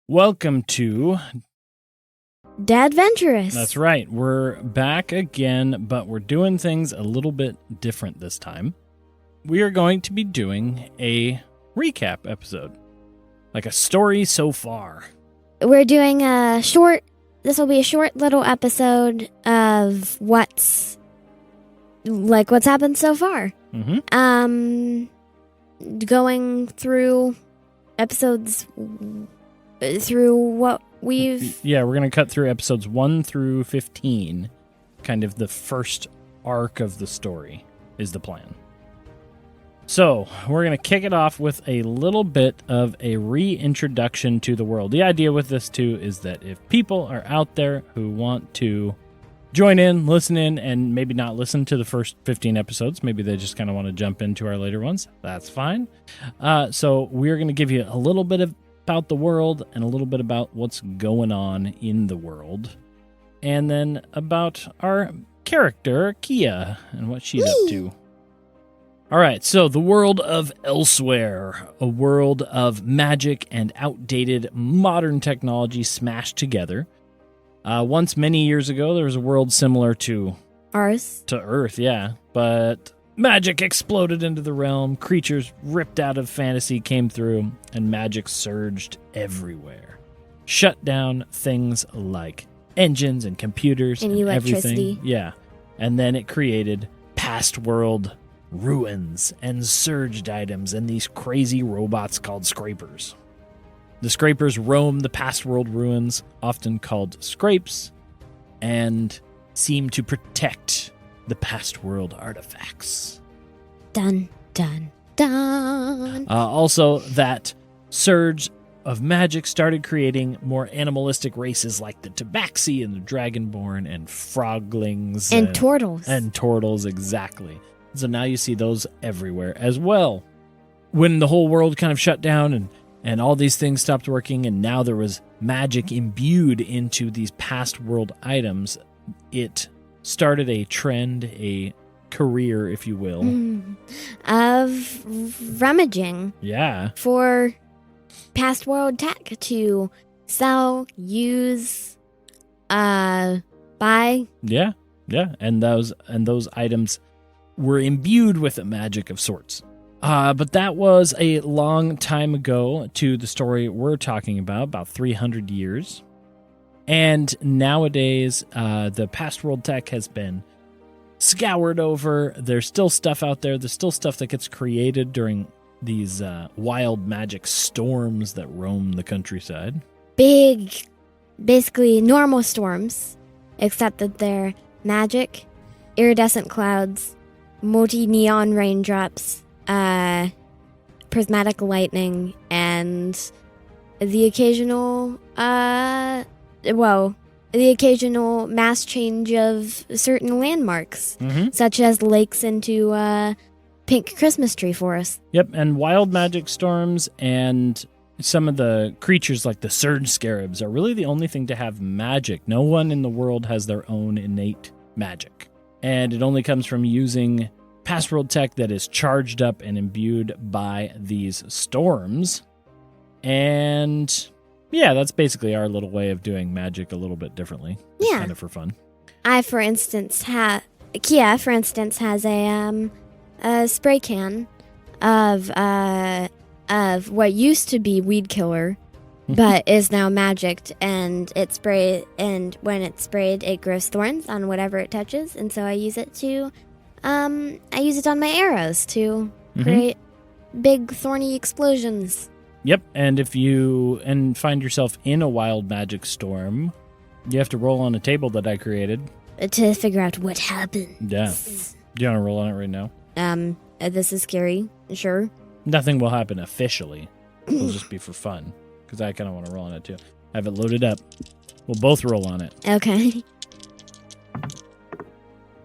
Welcome to... Dadventurous. That's right. We're back again, but we're doing things a little bit different this time. We are going to be doing a recap episode. Like a story so far. We're doing this will be a short little episode of what's happened so far. Mm-hmm. Going through episodes through what we've... Yeah, we're going to cut through episodes 1 through 15. Kind of the first arc of the story is the plan. So, we're going to kick it off with a little bit of a reintroduction to the world. The idea with this, too, is that if people are out there who want to join in, listen in, and maybe not listen to the first 15 episodes, maybe they just kind of want to jump into our later ones, that's fine. So, we're going to give you a little bit about the world and a little bit about what's going on in the world. And then about our character, Kia, and what she's up to. All right, so the world of Elsewhere, a world of magic and outdated modern technology smashed together. Once many years ago, there was a world similar to Earth, yeah, but magic exploded into the realm, creatures ripped out of fantasy came through, and magic surged everywhere. Shut down things like engines and computers and electricity. Everything. Yeah, and then it created past world ruins and surged items and these crazy robots called scrapers. The scrapers roam the past world ruins, often called scrapes, and seem to protect the past world artifacts. Dun, dun, dun. Also, that surge of magic started creating more animalistic races like the Tabaxi and the Dragonborn and Froglings. And Turtles. And Turtles, exactly. So now you see those everywhere as well. When the whole world kind of shut down and all these things stopped working and now there was magic imbued into these past world items, it started a trend, a career, if you will. Of rummaging. Yeah. For past world tech to sell, use, buy. Yeah. And those items were imbued with a magic of sorts. But that was a long time ago to the story we're talking about 300 years. And nowadays, the past world tech has been scoured over. There's still stuff out there. There's still stuff that gets created during these wild magic storms that roam the countryside. Big, basically normal storms, except that they're magic, iridescent clouds, multi-neon raindrops, prismatic lightning, and the occasional mass change of certain landmarks, such as lakes into pink Christmas tree forests. Yep, and wild magic storms and some of the creatures like the surge scarabs are really the only thing to have magic. No one in the world has their own innate magic. And it only comes from using past world tech that is charged up and imbued by these storms. And yeah, that's basically our little way of doing magic a little bit differently. Just Yeah. kind of for fun. Kia, for instance, has a spray can of what used to be weed killer, but is now magicked, and when it's sprayed, it grows thorns on whatever it touches, and so I use it on my arrows to create big thorny explosions. Yep, and if you find yourself in a wild magic storm, you have to roll on a table that I created. To figure out what happens. Yeah. Do you want to roll on it right now? This is scary, sure. Nothing will happen officially. It'll just be for fun, because I kind of want to roll on it too. I have it loaded up. We'll both roll on it. Okay.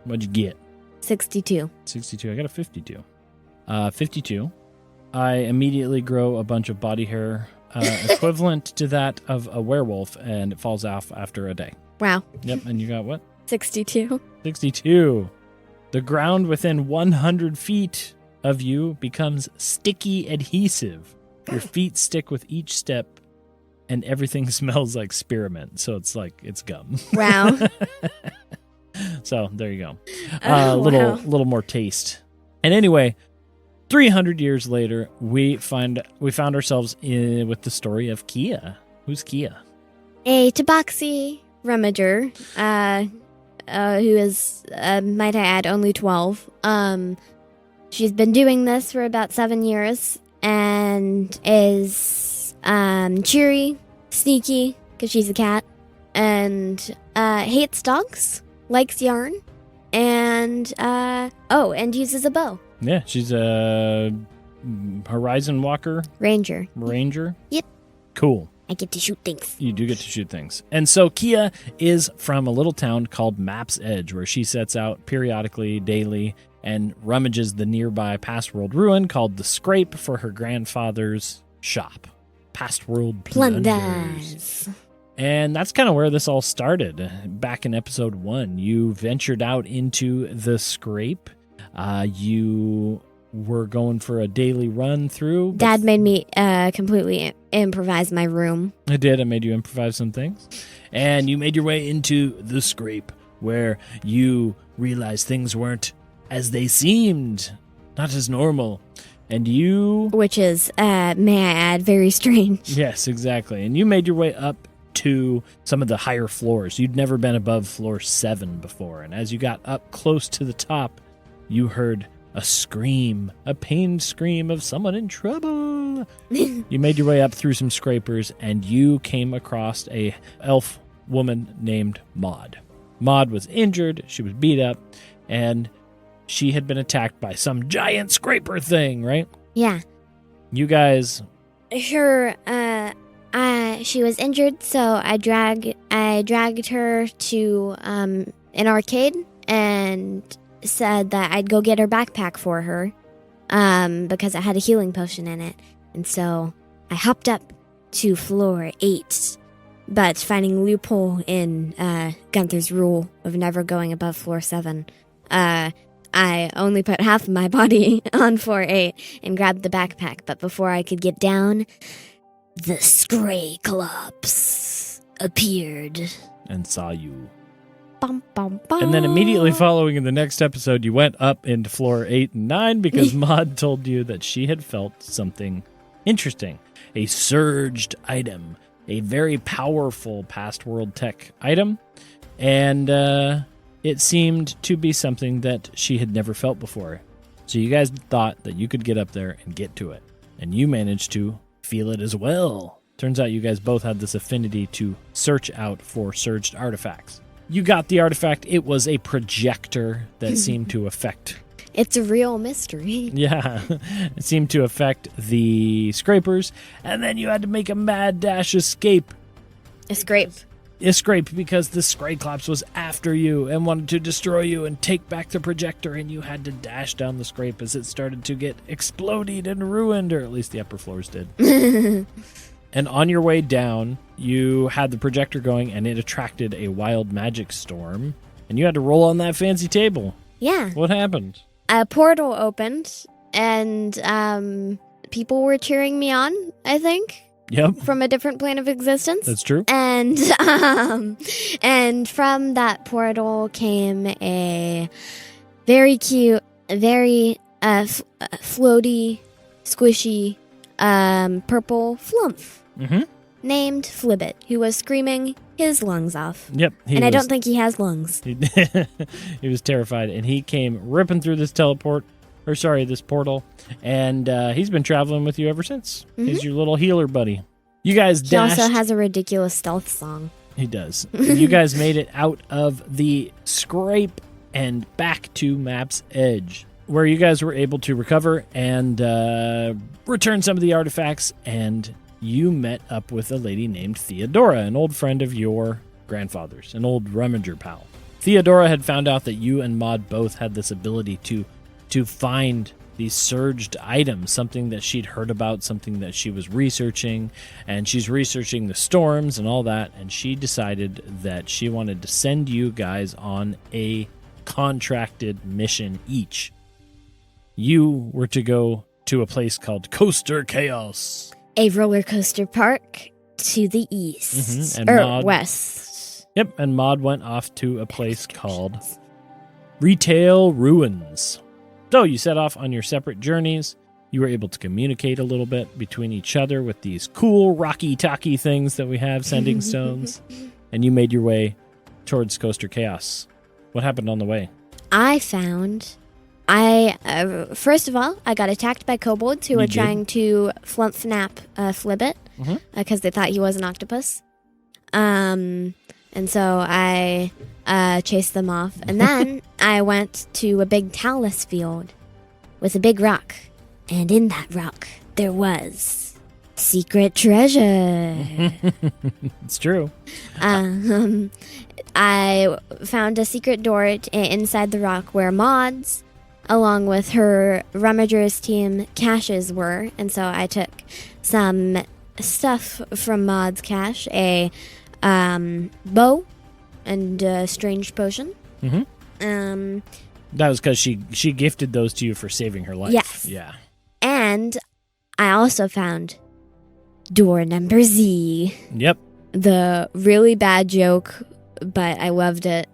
What'd you get? 62. 62. I got a 52. 52. I immediately grow a bunch of body hair equivalent to that of a werewolf, and it falls off after a day. Wow. Yep, and you got what? 62. 62. The ground within 100 feet of you becomes sticky adhesive. Your feet stick with each step, and everything smells like spearmint. So it's like it's gum. Wow. So there you go. Oh, wow. Little more taste. And anyway, 300 years later, we found ourselves with the story of Kia. Who's Kia? A tabaxi rummager, who is, might I add, only 12. She's been doing this for about 7 years and is cheery, sneaky, because she's a cat, and hates dogs, likes yarn, and uses a bow. Yeah, she's a Horizon Walker Ranger. Yep. Cool. I get to shoot things. You do get to shoot things. And so Kia is from a little town called Map's Edge, where she sets out periodically, daily, and rummages the nearby past world ruin called the Scrape for her grandfather's shop. Past world plunders. And that's kind of where this all started. Back in episode 1, you ventured out into the Scrape. You were going for a daily run through. Dad made me completely improvise my room. I did. I made you improvise some things. And you made your way into the Scrape, where you realized things weren't as they seemed, not as normal. And you... Which is, may I add, very strange. Yes, exactly. And you made your way up to some of the higher floors. You'd never been above floor 7 before. And as you got up close to the top, you heard a scream, a pained scream of someone in trouble. You made your way up through some scrapers, and you came across a elf woman named Maud. Maud was injured, she was beat up, and she had been attacked by some giant scraper thing, right? Yeah. You guys... Sure, she was injured, so I dragged her to an arcade and said that I'd go get her backpack for her because it had a healing potion in it. And so I hopped up to floor 8, but finding a loophole in Gunther's rule of never going above floor 7, I only put half of my body on floor 8 and grabbed the backpack. But before I could get down, the Scrayclops appeared and saw you. Bum, bum, bum. And then immediately following in the next episode, you went up into floor 8 and 9 because Maud told you that she had felt something interesting. A surged item. A very powerful past world tech item. And it seemed to be something that she had never felt before. So you guys thought that you could get up there and get to it. And you managed to feel it as well. Turns out you guys both had this affinity to search out for surged artifacts. You got the artifact. It was a projector that seemed to affect... It's a real mystery. Yeah. It seemed to affect the scrapers. And then you had to make a mad dash escape. Escape Because the Scrayclops was after you and wanted to destroy you and take back the projector. And you had to dash down the Scrape as it started to get exploded and ruined. Or at least the upper floors did. And on your way down, you had the projector going, and it attracted a wild magic storm. And you had to roll on that fancy table. Yeah. What happened? A portal opened, and people were cheering me on, I think. Yep. From a different plane of existence. That's true. And from that portal came a very cute, very floaty, squishy, purple flumph. Mm-hmm. Named Flibbit, who was screaming his lungs off. Yep. I don't think he has lungs. He was terrified, and he came ripping through this portal, and he's been traveling with you ever since. Mm-hmm. He's your little healer buddy. You guys dashed. He also has a ridiculous stealth song. He does. You guys made it out of the Scrape and back to Map's Edge, where you guys were able to recover and return some of the artifacts, and you met up with a lady named Theodora, an old friend of your grandfather's, an old rummager pal. Theodora had found out that you and Maud both had this ability to find these surged items, something that she'd heard about, something that she was researching, and she's researching the storms and all that, and she decided that she wanted to send you guys on a contracted mission each. You were to go to a place called Coaster Chaos. A roller coaster park to the east. And Or Maud- west. Yep, and Maud went off to a place called Retail Ruins. So you set off on your separate journeys. You were able to communicate a little bit between each other with these cool rocky-talky things that we have, sending stones. And you made your way towards Coaster Chaos. What happened on the way? First of all, I got attacked by kobolds who You were did? trying to flump-fnap Flibbit because they thought he was an octopus. And so I chased them off. And then I went to a big talus field with a big rock. And in that rock, there was secret treasure. It's true. I found a secret door inside the rock where Maud's, along with her Rummagers team, caches were. And so I took some stuff from Maud's cache, a bow and a strange potion. That was because she gifted those to you for saving her life. Yes. Yeah. And I also found door number Z. Yep. The really bad joke, but I loved it.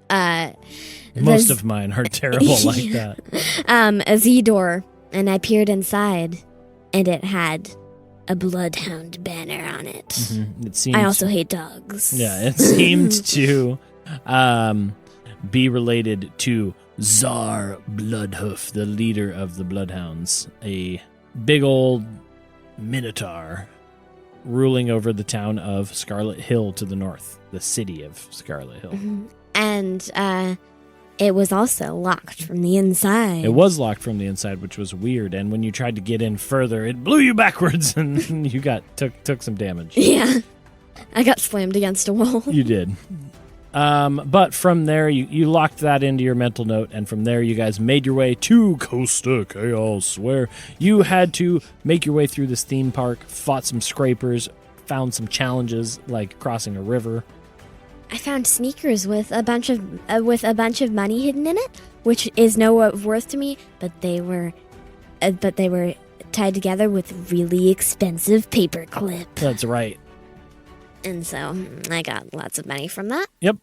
Most of mine are terrible like that. A Z door, and I peered inside, and it had a bloodhound banner on it. It seemed I also hate dogs. Yeah, it seemed to be related to Tsar Bloodhoof, the leader of the Bloodhounds, a big old minotaur ruling over the town of Scarlet Hill to the north, the city of Scarlet Hill. And it was also locked from the inside. It was locked from the inside, which was weird, and when you tried to get in further, it blew you backwards and you took some damage. Yeah. I got slammed against a wall. You did. But from there, you locked that into your mental note, and from there, you guys made your way to Coaster Chaos, where you had to make your way through this theme park, fought some scrapers, found some challenges like crossing a river. I found sneakers with a bunch of money hidden in it, which is no worth to me. But they were tied together with really expensive paperclip, That's right. and so I got lots of money from that. Yep.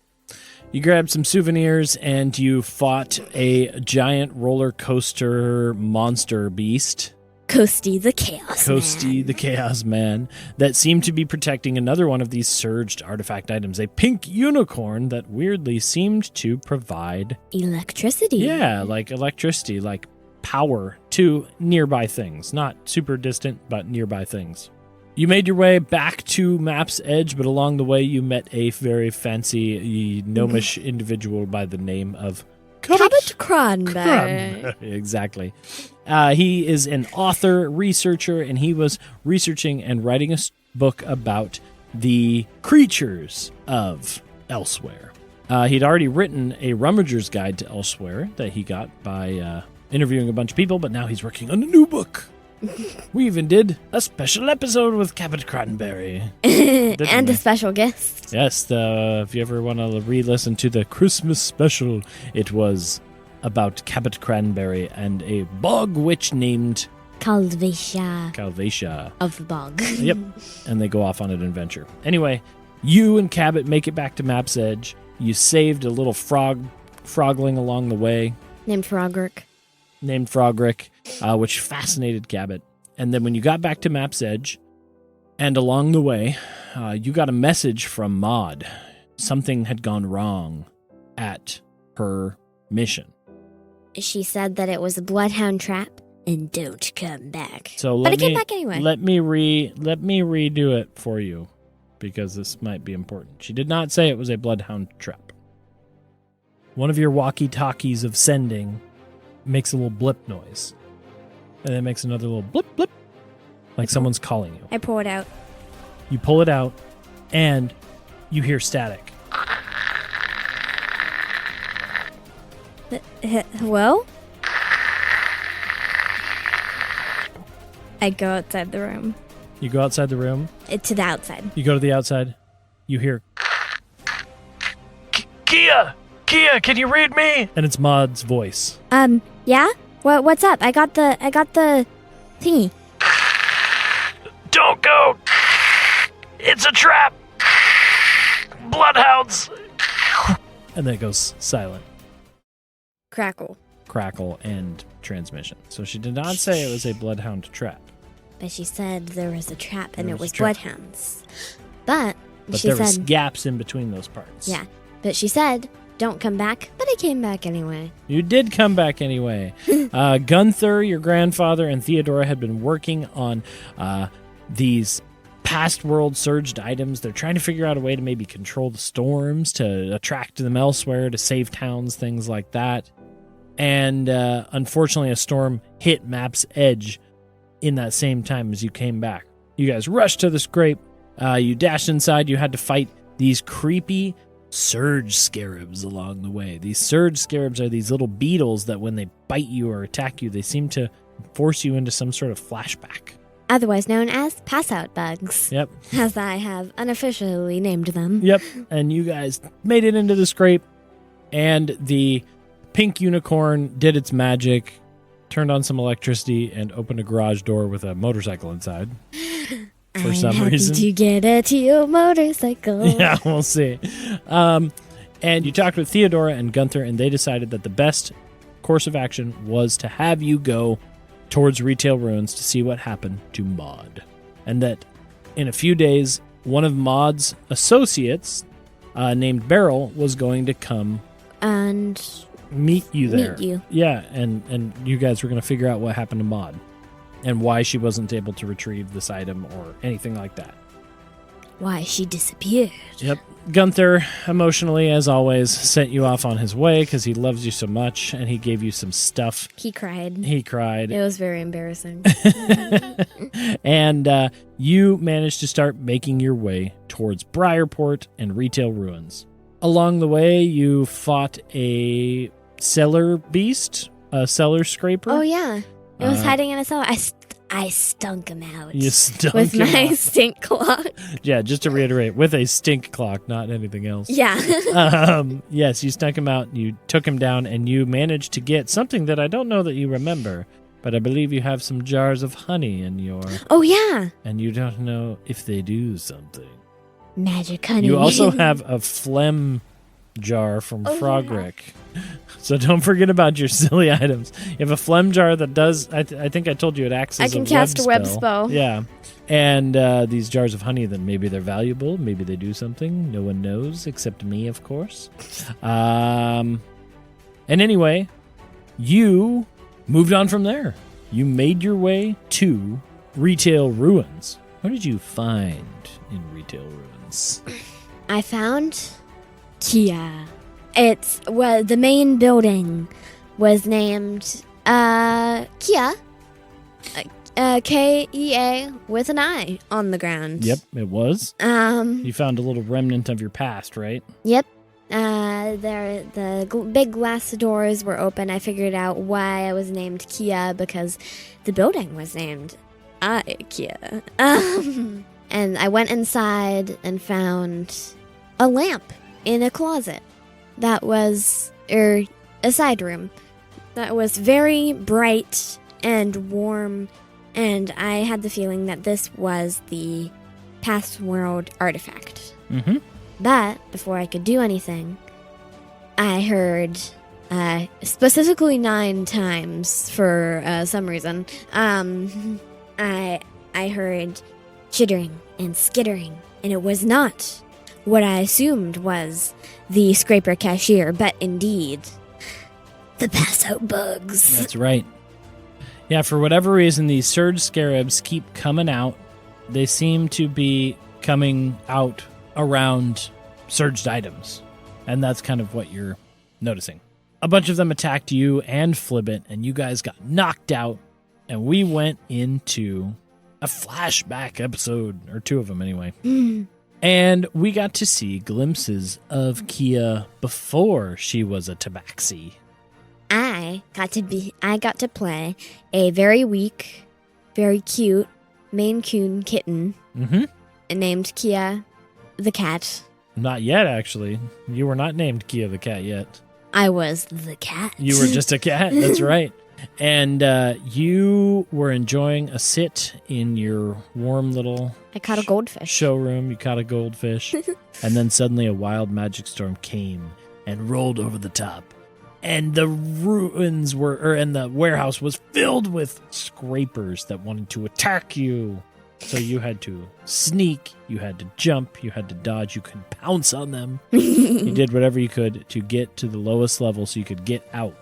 You grabbed some souvenirs, and you fought a giant roller coaster monster beast. Coasty the Chaos Coasty Man. the Chaos Man, that seemed to be protecting another one of these surged artifact items, a pink unicorn that weirdly seemed to provide, Electricity. yeah, like electricity, like power to nearby things. Not super distant, but nearby things. You made your way back to Map's Edge, but along the way you met a very fancy gnomish individual by the name of Cabot Cranberry. Exactly. He is an author, researcher, and he was researching and writing a book about the creatures of Elsewhere. He'd already written a Rummager's Guide to Elsewhere that he got by interviewing a bunch of people, but now he's working on a new book. We even did a special episode with Cabot Cranberry. And a special guest. Yes, if you ever want to re-listen to the Christmas special, it was about Cabot Cranberry and a bog witch named Calvacia Calvacia. of the bog. Yep, and they go off on an adventure. Anyway, you and Cabot make it back to Map's Edge. You saved a little frogling along the way Named Frogrick. named Frogrick, which fascinated Cabot. And then when you got back to Map's Edge, and along the way, you got a message from Maud. Something had gone wrong at her mission. She said that it was a bloodhound trap and don't come back. So But it came back anyway. Let me redo it for you, because this might be important. She did not say it was a bloodhound trap. One of your walkie-talkies of sending makes a little blip noise. And it makes another little blip blip, like someone's calling you. I pull it out. You pull it out, and you hear static. Hello? I go outside the room. You go outside the room. To the outside. You go to the outside. You hear, Kia, can you read me? And it's Maud's voice. Yeah? What's up? I got the thingy. Don't go It's a trap! Bloodhounds! And then it goes silent. Crackle. Crackle and transmission. So she did not say it was a bloodhound trap. But she said there was a trap and There it was was a trap. bloodhounds. But she there was said, gaps in between those parts. yeah. But she said, don't come back. But I came back anyway. You did come back anyway. Gunther, your grandfather, and Theodora had been working on these past world surged items. They're trying to figure out a way to maybe control the storms, to attract them elsewhere, to save towns, things like that. And unfortunately, a storm hit Map's Edge in that same time as you came back. You guys rushed to the scrape. You dashed inside. You had to fight these creepy surge scarabs along the way. These surge scarabs are these little beetles that when they bite you or attack you, they seem to force you into some sort of flashback. Otherwise known as pass-out bugs. Yep. As I have unofficially named them. Yep. And you guys made it into the scrape, and the pink unicorn did its magic, turned on some electricity, and opened a garage door with a motorcycle inside. For I'm some happy reason. to get a Teal motorcycle. Yeah, we'll see. And you talked with Theodora and Gunther, and they decided that the best course of action was to have you go towards Retail Ruins to see what happened to Maud. And that in a few days, one of Maud's associates, named Beryl, was going to come And meet you there. meet you. Yeah, and you guys were going to figure out what happened to Maud and why she wasn't able to retrieve this item or anything like that. Why she disappeared. Yep. Gunther, emotionally, as always, sent you off on his way because he loves you so much, and he gave you some stuff. He cried. He cried. It was very embarrassing. And you managed to start making your way towards Briarport and Retail Ruins. Along the way, you fought a cellar beast, a cellar scraper. Oh, yeah. It was Uh, hiding in a cellar. I stunk him out. You stunk with him my out. stink clock. Yeah, just to reiterate, with a stink clock, not anything else. Yeah. Yes, you stunk him out, you took him down, and you managed to get something that I don't know that you remember, but I believe you have some jars of honey in your... Oh, yeah. And you don't know if they do something. Magic honey. You also have a phlegm jar from Oh, Frogrick. So don't forget about your silly items. You have a phlegm jar that does... I think I told you it acts I as can cast a web spell. Yeah. And these jars of honey, that maybe they're valuable, maybe they do something. No one knows except me, of course. And anyway, you moved on from there. You made your way to Retail Ruins. What did you find in Retail Ruins? I found Kia. The main building was named Kia. Kea with an I on the ground. Yep, it was. Um. You found a little remnant of your past, right? Yep. Big glass doors were open. I figured out why I was named Kia because the building was named IKEA. And I went inside and found a lamp in a closet that was a side room that was very bright and warm, and I had the feeling that this was the past world artifact. Mm-hmm. But before I could do anything, I heard, specifically 9 times for some reason, I heard chittering and skittering, and it was not what I assumed was the scraper cashier, but indeed the pass-out bugs. That's right. Yeah, for whatever reason, these surge scarabs keep coming out. They seem to be coming out around surged items, and that's kind of what you're noticing. A bunch of them attacked you and Flibbit, and you guys got knocked out, and we went into a flashback episode, or 2 of them anyway. And we got to see glimpses of Kia before she was a tabaxi. I got to play a very weak, very cute Maine Coon kitten Mm-hmm. named Kia the cat. Not yet, actually. You were not named Kia the cat yet. I was the cat. You were just a cat. That's right. And you were enjoying a sit in your warm little I caught a goldfish. showroom. You caught a goldfish. And then suddenly a wild magic storm came and rolled over the top. And the ruins and the warehouse was filled with scrapers that wanted to attack you. So you had to sneak, you had to jump, you had to dodge, you could pounce on them. You did whatever you could to get to the lowest level so you could get out.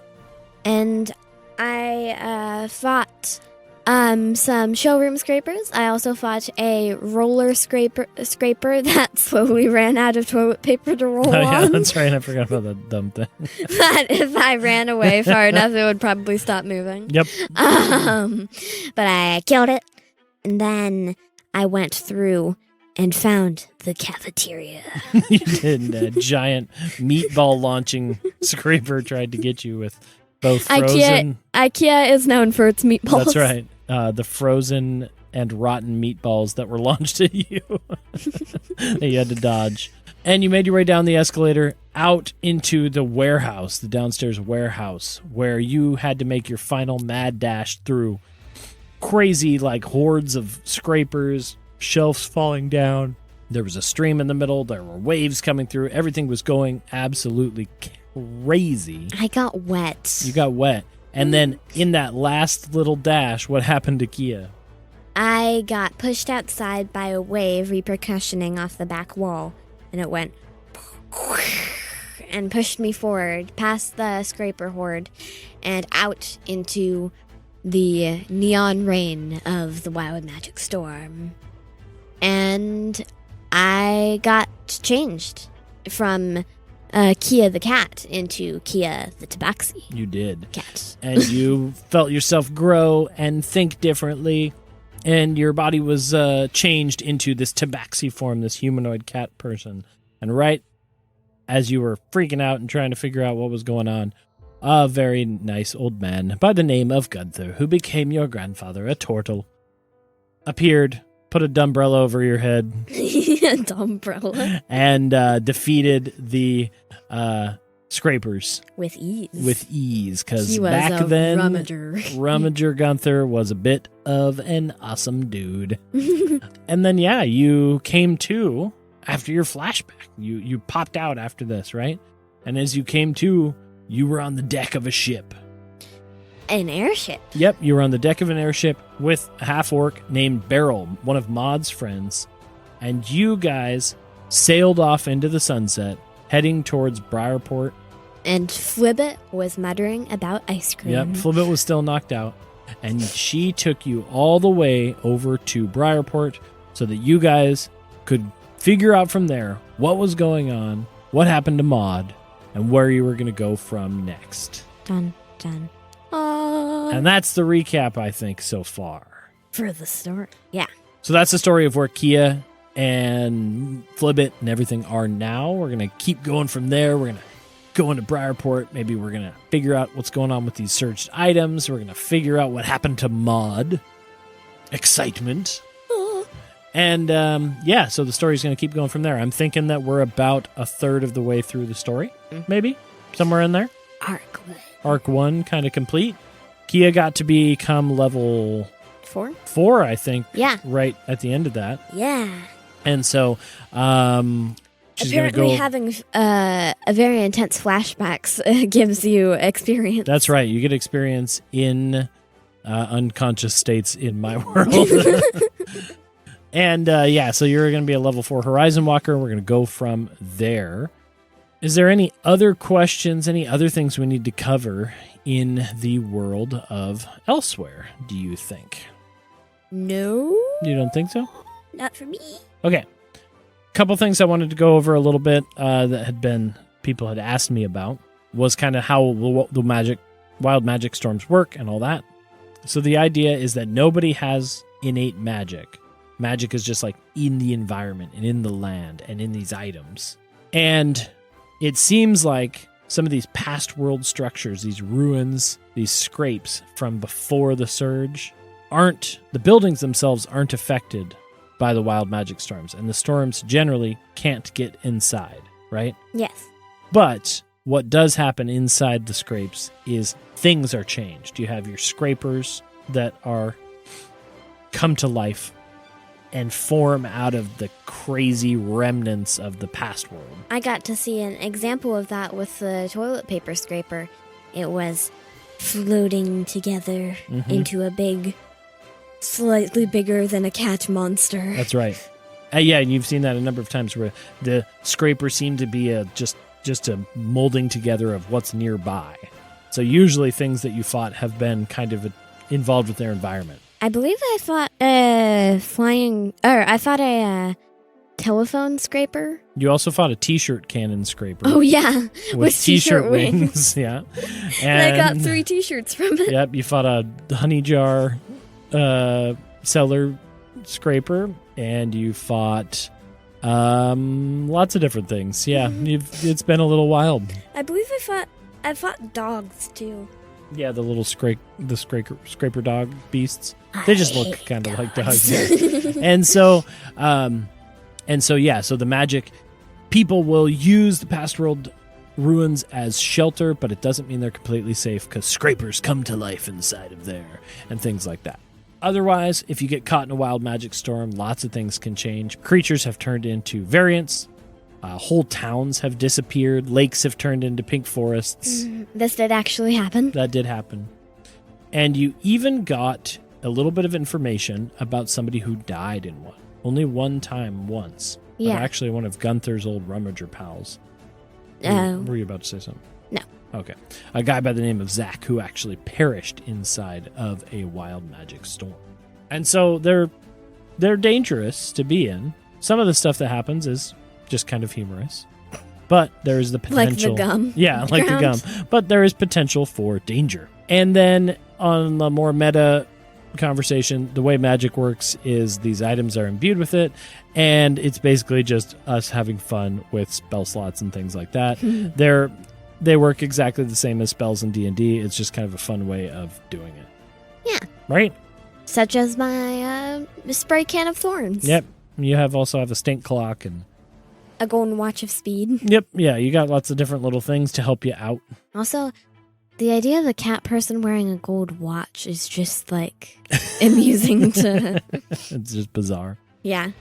And I fought some showroom scrapers. I also fought a roller scraper that slowly ran out of toilet paper to roll Oh, yeah, on. that's right. I forgot about that dumb thing. But if I ran away far enough, it would probably stop moving. Yep. But I killed it, and then I went through and found the cafeteria. You did. A giant meatball launching scraper tried to get you with both frozen. IKEA is known for its meatballs. That's right. The frozen and rotten meatballs that were launched at you that you had to dodge. And you made your way down the escalator out into the warehouse, the downstairs warehouse, where you had to make your final mad dash through crazy, like, hordes of scrapers, shelves falling down. There was a stream in the middle. There were waves coming through. Everything was going absolutely crazy. I got wet. You got wet. And then in that last little dash, what happened to Kia? I got pushed outside by a wave repercussioning off the back wall, and it went and pushed me forward past the scraper horde and out into the neon rain of the wild magic storm. And I got changed from Kia the cat into Kia the tabaxi You did. cat. And you felt yourself grow and think differently. And your body was changed into this tabaxi form, this humanoid cat person. And right as you were freaking out and trying to figure out what was going on, a very nice old man by the name of Gunther, who became your grandfather, a turtle, appeared, put a dumbrella over your head, Umbrella. and defeated the scrapers With ease. with ease. Because He was back a then, rummager. Gunther was a bit of an awesome dude. And then, yeah, you came to after your flashback. You popped out after this, right? And as you came to, you were on the deck of a ship. An airship. Yep, you were on the deck of an airship with a half-orc named Beryl, one of Maud's friends. And you guys sailed off into the sunset, heading towards Briarport. And Flibbit was muttering about ice cream. Yep, Flibbit was still knocked out. And she took you all the way over to Briarport so that you guys could figure out from there what was going on, what happened to Maud, and where you were going to go from next. Dun, dun. And that's the recap, I think, so far. For the story. Yeah. So that's the story of where Kia and Flibbit and everything are now. We're going to keep going from there. We're going to go into Briarport. Maybe we're going to figure out what's going on with these searched items. We're going to figure out what happened to Maud. Excitement. And, yeah, so the story's going to keep going from there. I'm thinking that we're about a third of the way through the story, maybe, somewhere in there. Arc 1 kind of complete. Kia got to become level 4, I think, Yeah. right at the end of that. Yeah. And so, she's going to Apparently go... having a very intense flashbacks gives you experience. That's right. You get experience in unconscious states in my world. And, yeah, so you're going to be a level 4 Horizon Walker. We're going to go from there. Is there any other questions, any other things we need to cover in the world of Elsewhere, do you think? No, You don't think so? not for me. Okay. Couple things I wanted to go over a little bit that people had asked me about was kind of how the wild magic storms work and all that. So the idea is that nobody has innate magic. Magic is just like in the environment and in the land and in these items. And it seems like some of these past world structures, these ruins, these scrapes from before the surge, the buildings themselves aren't affected by the wild magic storms. And the storms generally can't get inside, right? Yes. But what does happen inside the scrapes is things are changed. You have your scrapers that are come to life and form out of the crazy remnants of the past world. I got to see an example of that with the toilet paper scraper. It was floating together into a big, slightly bigger than a cat monster. That's right. Yeah, and you've seen that a number of times where the scrapers seem to be just a molding together of what's nearby. So usually things that you fought have been kind of involved with their environment. I believe I fought a telephone scraper. You also fought a t-shirt cannon scraper. Oh, yeah. With t-shirt wings. Yeah. And I got 3 t-shirts from it. Yep, you fought a honey jar cellar scraper, and you fought lots of different things. Yeah, it's been a little wild. I believe I fought dogs, too. Yeah, the little scraper dog beasts. They just look kind of like dogs. Yeah. So the magic, people will use the past world ruins as shelter, but it doesn't mean they're completely safe because scrapers come to life inside of there and things like that. Otherwise, if you get caught in a wild magic storm, lots of things can change. Creatures have turned into variants. Whole towns have disappeared. Lakes have turned into pink forests. This did actually happen. That did happen. And you even got a little bit of information about somebody who died in one. Only one time once. Yeah. But actually one of Gunther's old Rummager pals. Were you about to say something? No. Okay. A guy by the name of Zach who actually perished inside of a wild magic storm. And so they're dangerous to be in. Some of the stuff that happens is just kind of humorous. But there is the potential. Like the gum. Yeah, like the gum. But there is potential for danger. And then on the more meta conversation, the way magic works is these items are imbued with it, and it's basically just us having fun with spell slots and things like that. They work exactly the same as spells in D&D. It's just kind of a fun way of doing it. Yeah. Right? Such as my spray can of thorns. Yep. You also have a stink clock and a golden watch of speed. Yep. Yeah, you got lots of different little things to help you out. Also, the idea of a cat person wearing a gold watch is just like amusing to. It's just bizarre. Yeah.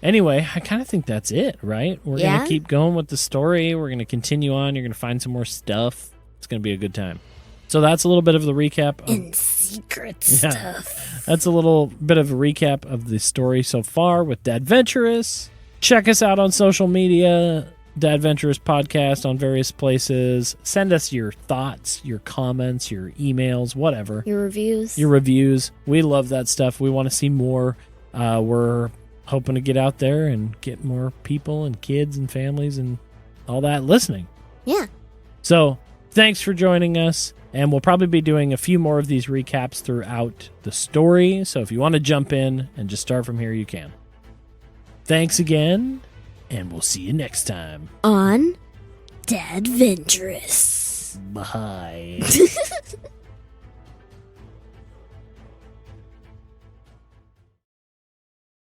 Anyway, I kind of think that's it, right? We're going to keep going with the story. We're going to continue on. You're going to find some more stuff. It's going to be a good time. So that's a little bit of the recap. And secret stuff. That's a little bit of a recap of the story so far with Dadventurous. Check us out on social media, Dadventurous Podcast on various places. Send us your thoughts, your comments, your emails, whatever. Your reviews. We love that stuff. We want to see more. We're hoping to get out there and get more people and kids and families and all that listening. Yeah. So thanks for joining us. And we'll probably be doing a few more of these recaps throughout the story. So if you want to jump in and just start from here, you can. Thanks again, and we'll see you next time. On Dadventurous. Bye.